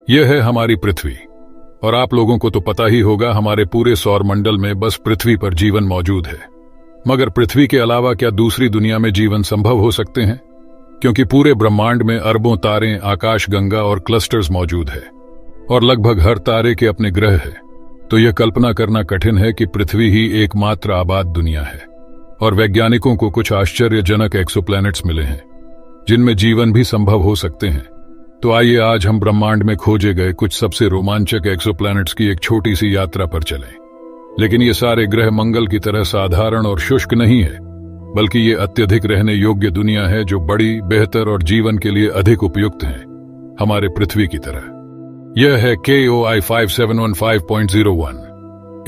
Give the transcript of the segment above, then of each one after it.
यह है हमारी पृथ्वी। और आप लोगों को तो पता ही होगा, हमारे पूरे सौर मंडल में बस पृथ्वी पर जीवन मौजूद है। मगर पृथ्वी के अलावा क्या दूसरी दुनिया में जीवन संभव हो सकते हैं? क्योंकि पूरे ब्रह्मांड में अरबों तारे, आकाशगंगा और क्लस्टर्स मौजूद है और लगभग हर तारे के अपने ग्रह है। तो यह कल्पना करना कठिन है कि पृथ्वी ही एकमात्र आबाद दुनिया है। और वैज्ञानिकों को कुछ आश्चर्यजनक एक्सोप्लैनेट्स मिले हैं जिनमें जीवन भी संभव हो सकते हैं। तो आइए आज हम ब्रह्मांड में खोजे गए कुछ सबसे रोमांचक एक्सोप्लैनेट्स की एक छोटी सी यात्रा पर चलें। लेकिन ये सारे ग्रह मंगल की तरह साधारण और शुष्क नहीं है, बल्कि ये अत्यधिक रहने योग्य दुनिया है जो बड़ी, बेहतर और जीवन के लिए अधिक उपयुक्त है, हमारे पृथ्वी की तरह। यह है KOI 5715.01।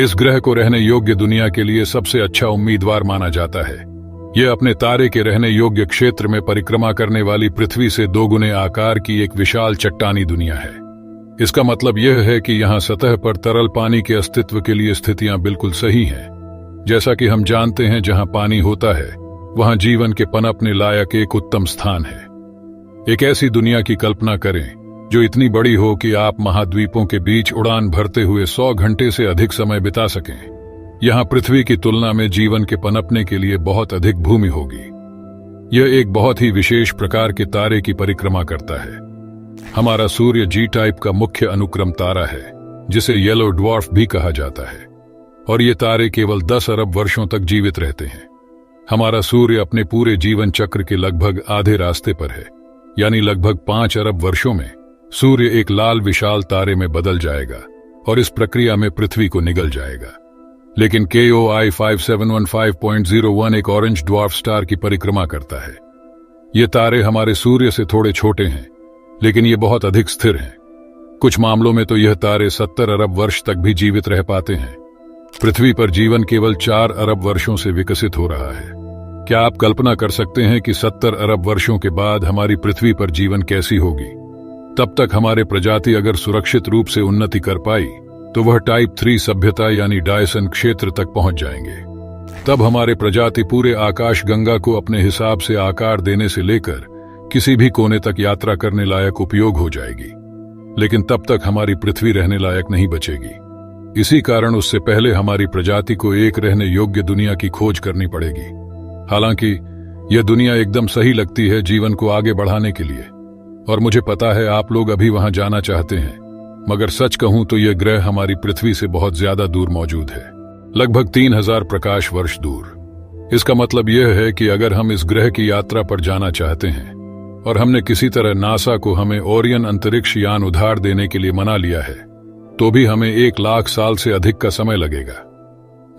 इस ग्रह को रहने योग्य दुनिया के लिए सबसे अच्छा उम्मीदवार माना जाता है। यह अपने तारे के रहने योग्य क्षेत्र में परिक्रमा करने वाली पृथ्वी से 2 गुने आकार की एक विशाल चट्टानी दुनिया है। इसका मतलब यह है कि यहाँ सतह पर तरल पानी के अस्तित्व के लिए स्थितियां बिल्कुल सही हैं। जैसा कि हम जानते हैं, जहां पानी होता है वहां जीवन के पनपने लायक एक उत्तम स्थान है। एक ऐसी दुनिया की कल्पना करें जो इतनी बड़ी हो कि आप महाद्वीपों के बीच उड़ान भरते हुए 100 घंटे से अधिक समय बिता सकें। यहाँ पृथ्वी की तुलना में जीवन के पनपने के लिए बहुत अधिक भूमि होगी। यह एक बहुत ही विशेष प्रकार के तारे की परिक्रमा करता है। हमारा सूर्य जी टाइप का मुख्य अनुक्रम तारा है, जिसे येलो ड्वार्फ भी कहा जाता है। और ये तारे केवल 10 अरब वर्षों तक जीवित रहते हैं। हमारा सूर्य अपने पूरे जीवन चक्र के लगभग आधे रास्ते पर है, यानी लगभग 5 अरब वर्षों में सूर्य एक लाल विशाल तारे में बदल जाएगा और इस प्रक्रिया में पृथ्वी को निगल जाएगा। लेकिन KOI 5715.01 एक ऑरेंज ड्वार्फ स्टार की परिक्रमा करता है। ये तारे हमारे सूर्य से थोड़े छोटे हैं, लेकिन ये बहुत अधिक स्थिर हैं। कुछ मामलों में तो यह तारे 70 अरब वर्ष तक भी जीवित रह पाते हैं। पृथ्वी पर जीवन केवल 4 अरब वर्षों से विकसित हो रहा है। क्या आप कल्पना कर सकते हैं कि 70 अरब वर्षों के बाद हमारी पृथ्वी पर जीवन कैसी होगी? तब तक हमारे प्रजाति अगर सुरक्षित रूप से उन्नति कर पाई तो वह टाइप 3 सभ्यता यानी डायसन क्षेत्र तक पहुंच जाएंगे। तब हमारे प्रजाति पूरे आकाश गंगा को अपने हिसाब से आकार देने से लेकर किसी भी कोने तक यात्रा करने लायक उपयोग हो जाएगी। लेकिन तब तक हमारी पृथ्वी रहने लायक नहीं बचेगी। इसी कारण उससे पहले हमारी प्रजाति को एक रहने योग्य दुनिया की खोज करनी पड़ेगी। हालांकि यह दुनिया एकदम सही लगती है जीवन को आगे बढ़ाने के लिए, और मुझे पता है आप लोग अभी वहां जाना चाहते हैं। मगर सच कहूं तो यह ग्रह हमारी पृथ्वी से बहुत ज्यादा दूर मौजूद है, लगभग 3000 प्रकाश वर्ष दूर। इसका मतलब यह है कि अगर हम इस ग्रह की यात्रा पर जाना चाहते हैं और हमने किसी तरह नासा को हमें ओरियन अंतरिक्ष यान उधार देने के लिए मना लिया है, तो भी हमें 1 लाख साल से अधिक का समय लगेगा।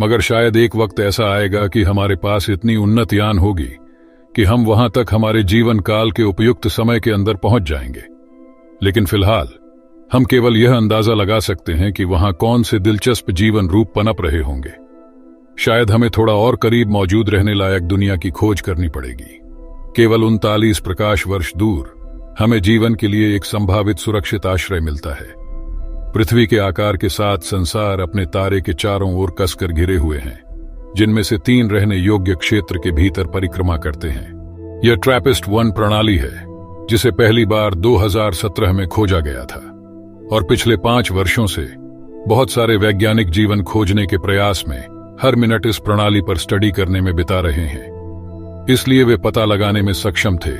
मगर शायद एक वक्त ऐसा आएगा कि हमारे पास इतनी उन्नत यान होगी कि हम वहां तक हमारे जीवन काल के उपयुक्त समय के अंदर पहुंच जाएंगे। लेकिन फिलहाल हम केवल यह अंदाजा लगा सकते हैं कि वहां कौन से दिलचस्प जीवन रूप पनप रहे होंगे। शायद हमें थोड़ा और करीब मौजूद रहने लायक दुनिया की खोज करनी पड़ेगी। केवल 39 प्रकाश वर्ष दूर हमें जीवन के लिए एक संभावित सुरक्षित आश्रय मिलता है। पृथ्वी के आकार के साथ संसार अपने तारे के चारों ओर कसकर घिरे हुए हैं, जिनमें से 3 रहने योग्य क्षेत्र के भीतर परिक्रमा करते हैं। यह ट्रैपिस्ट 1 प्रणाली है, जिसे पहली बार 2017 में खोजा गया था, और पिछले 5 वर्षों से बहुत सारे वैज्ञानिक जीवन खोजने के प्रयास में हर मिनट इस प्रणाली पर स्टडी करने में बिता रहे हैं। इसलिए वे पता लगाने में सक्षम थे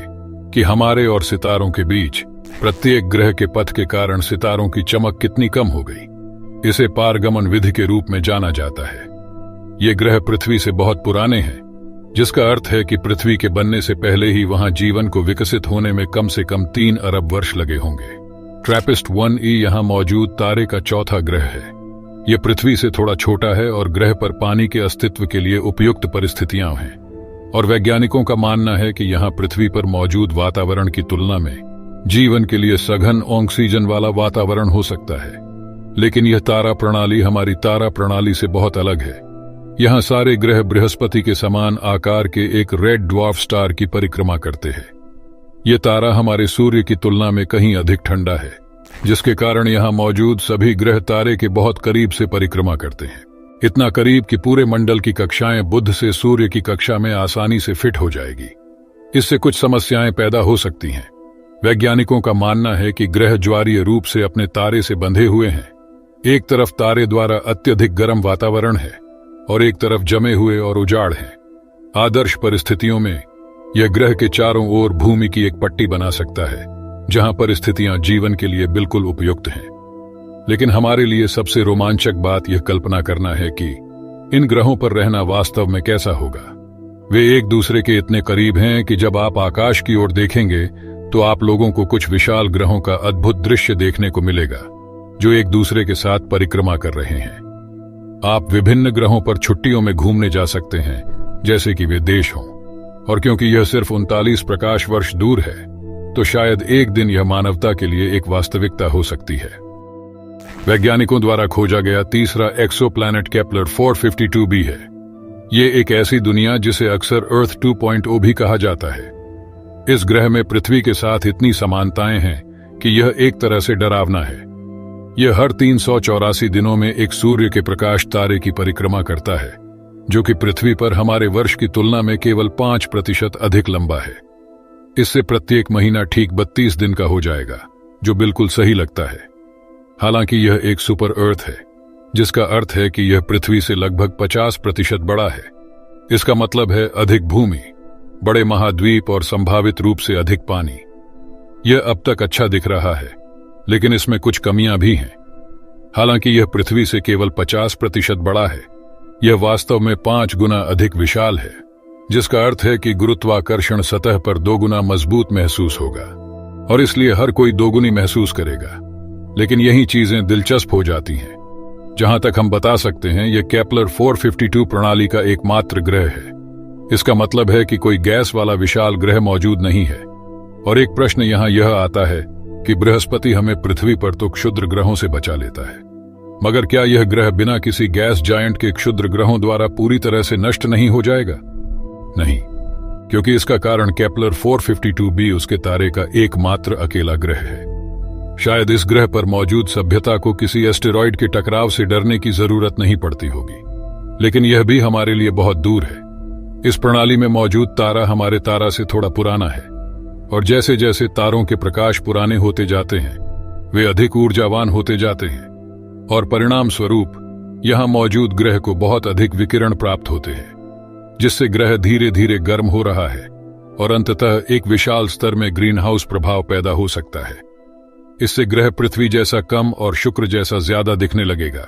कि हमारे और सितारों के बीच प्रत्येक ग्रह के पथ के कारण सितारों की चमक कितनी कम हो गई। इसे पारगमन विधि के रूप में जाना जाता है। ये ग्रह पृथ्वी से बहुत पुराने हैं, जिसका अर्थ है कि पृथ्वी के बनने से पहले ही वहां जीवन को विकसित होने में कम से कम 3 अरब वर्ष लगे होंगे। ट्रैपिस्ट 1e यहां मौजूद तारे का चौथा ग्रह है। यह पृथ्वी से थोड़ा छोटा है और ग्रह पर पानी के अस्तित्व के लिए उपयुक्त परिस्थितियां हैं, और वैज्ञानिकों का मानना है कि यहां पृथ्वी पर मौजूद वातावरण की तुलना में जीवन के लिए सघन ऑक्सीजन वाला वातावरण हो सकता है। लेकिन यह तारा प्रणाली हमारी तारा प्रणाली से बहुत अलग है। यहां सारे ग्रह बृहस्पति के समान आकार के एक रेड ड्वार्फ स्टार की परिक्रमा करते हैं। यह तारा हमारे सूर्य की तुलना में कहीं अधिक ठंडा है, जिसके कारण यहां मौजूद सभी ग्रह तारे के बहुत करीब से परिक्रमा करते हैं। इतना करीब कि पूरे मंडल की कक्षाएं बुध से सूर्य की कक्षा में आसानी से फिट हो जाएगी। इससे कुछ समस्याएं पैदा हो सकती हैं, वैज्ञानिकों का मानना है कि ग्रह ज्वारीय रूप से अपने तारे से बंधे हुए हैं। एक तरफ तारे द्वारा अत्यधिक गर्म वातावरण है और एक तरफ जमे हुए और उजाड़ है। आदर्श परिस्थितियों में यह ग्रह के चारों ओर भूमि की एक पट्टी बना सकता है, जहां परिस्थितियां जीवन के लिए बिल्कुल उपयुक्त हैं। लेकिन हमारे लिए सबसे रोमांचक बात यह कल्पना करना है कि इन ग्रहों पर रहना वास्तव में कैसा होगा। वे एक दूसरे के इतने करीब हैं कि जब आप आकाश की ओर देखेंगे तो आप लोगों को कुछ विशाल ग्रहों का अद्भुत दृश्य देखने को मिलेगा, जो एक दूसरे के साथ परिक्रमा कर रहे हैं। आप विभिन्न ग्रहों पर छुट्टियों में घूमने जा सकते हैं, जैसे कि वे देश हों, और क्योंकि यह सिर्फ 39 प्रकाश वर्ष दूर है, तो शायद एक दिन यह मानवता के लिए एक वास्तविकता हो सकती है। वैज्ञानिकों द्वारा खोजा गया तीसरा एक्सोप्लैनेट केपलर 452b है। ये एक ऐसी दुनिया जिसे अक्सर अर्थ 2.0 भी कहा जाता है। इस ग्रह में पृथ्वी के साथ इतनी समानताएं हैं कि यह एक तरह से डरावना है। यह हर 384 दिनों में एक सूर्य के प्रकाश तारे की परिक्रमा करता है, जो कि पृथ्वी पर हमारे वर्ष की तुलना में केवल 5% अधिक लंबा है। इससे प्रत्येक महीना ठीक 32 दिन का हो जाएगा, जो बिल्कुल सही लगता है। हालांकि यह एक सुपर अर्थ है, जिसका अर्थ है कि यह पृथ्वी से लगभग 50% बड़ा है। इसका मतलब है अधिक भूमि, बड़े महाद्वीप और संभावित रूप से अधिक पानी। यह अब तक अच्छा दिख रहा है, लेकिन इसमें कुछ कमियां भी हैं। हालांकि यह पृथ्वी से केवल 50% बड़ा है, यह वास्तव में 5 गुना अधिक विशाल है, जिसका अर्थ है कि गुरुत्वाकर्षण सतह पर 2 गुना मजबूत महसूस होगा, और इसलिए हर कोई दोगुनी महसूस करेगा। लेकिन यही चीजें दिलचस्प हो जाती हैं। जहां तक हम बता सकते हैं, यह केपलर 452 प्रणाली का एकमात्र ग्रह है। इसका मतलब है कि कोई गैस वाला विशाल ग्रह मौजूद नहीं है। और एक प्रश्न यहां यह आता है कि बृहस्पति हमें पृथ्वी पर तो क्षुद्र ग्रहों से बचा लेता है, मगर क्या यह ग्रह बिना किसी गैस जायंट के क्षुद्र ग्रहों द्वारा पूरी तरह से नष्ट नहीं हो जाएगा? नहीं, क्योंकि इसका कारण केपलर 452b उसके तारे का एकमात्र अकेला ग्रह है। शायद इस ग्रह पर मौजूद सभ्यता को किसी एस्टेरॉयड के टकराव से डरने की जरूरत नहीं पड़ती होगी, लेकिन यह भी हमारे लिए बहुत दूर है। इस प्रणाली में मौजूद तारा हमारे तारा से थोड़ा पुराना है, और जैसे जैसे तारों के प्रकाश पुराने होते जाते हैं, वे अधिक ऊर्जावान होते जाते हैं, और परिणाम स्वरूप यहां मौजूद ग्रह को बहुत अधिक विकिरण प्राप्त होते हैं, जिससे ग्रह धीरे धीरे गर्म हो रहा है और अंततः एक विशाल स्तर में ग्रीन हाउस प्रभाव पैदा हो सकता है। इससे ग्रह पृथ्वी जैसा कम और शुक्र जैसा ज्यादा दिखने लगेगा,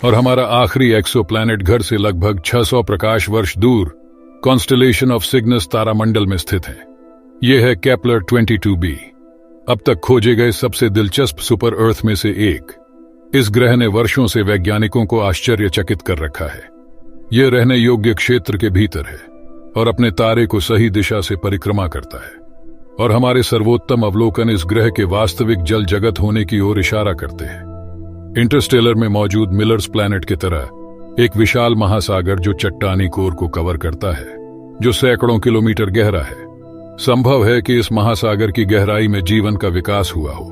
और हमारा आखिरी एक्सोप्लैनेट घर से लगभग 600 प्रकाश वर्ष दूर कॉन्स्टेलेशन ऑफ सिग्नस तारामंडल में स्थित है। यह है केपलर 22b, अब तक खोजे गए सबसे दिलचस्प सुपर अर्थ में से एक। इस ग्रह ने वर्षों से वैज्ञानिकों को आश्चर्यचकित कर रखा है। यह रहने योग्य क्षेत्र के भीतर है और अपने तारे को सही दिशा से परिक्रमा करता है, और हमारे सर्वोत्तम अवलोकन इस ग्रह के वास्तविक जल जगत होने की ओर इशारा करते हैं। इंटरस्टेलर में मौजूद मिलर्स प्लैनेट की तरह एक विशाल महासागर जो चट्टानी कोर को कवर करता है, जो सैकड़ों किलोमीटर गहरा है। संभव है कि इस महासागर की गहराई में जीवन का विकास हुआ हो,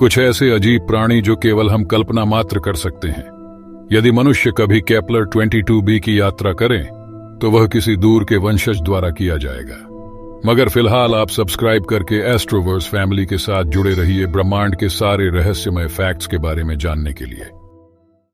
कुछ ऐसे अजीब प्राणी जो केवल हम कल्पना मात्र कर सकते हैं। यदि मनुष्य कभी केपलर 22b की यात्रा करें तो वह किसी दूर के वंशज द्वारा किया जाएगा। मगर फिलहाल आप सब्सक्राइब करके एस्ट्रोवर्स फैमिली के साथ जुड़े रहिए ब्रह्मांड के सारे रहस्यमय फैक्ट्स के बारे में जानने के लिए।